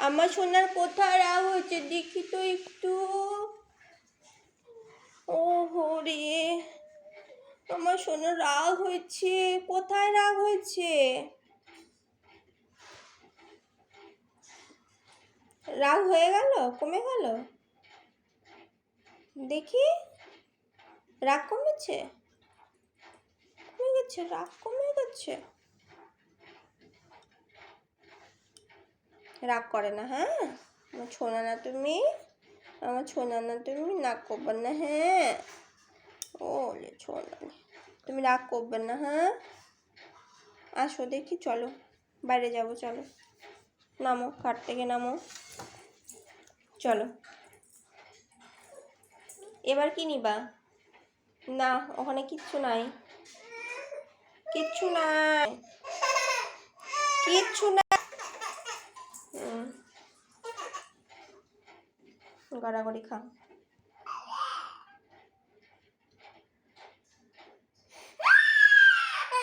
আমার সোনার কোথায় রাগ হয়েছে দেখি তো একটু। ও রে, আমার সোনার রাগ হয়েছে, কোথায় রাগ হয়েছে? রাগ হয়ে গেল, কমে গেল? দেখি, রাগ কমেছে? কমে গেছে, রাগ কমে গেছে। রাগ করে না, হ্যাঁ? আমার ছোনা না তুমি, আমার ছোনা না তুমি, রাগ করবে না, হ্যাঁ? ওলে ছোনা, তুমি রাগ করবে না, হ্যাঁ? আসো দেখি, চলো বাইরে যাবো, চলো নামো, খাট থেকে নামো, চলো। এবার কি নিবা? না, ওখানে কিচ্ছু নাই, কিচ্ছু নাই, কিচ্ছু না। গড়াগড়ি খা।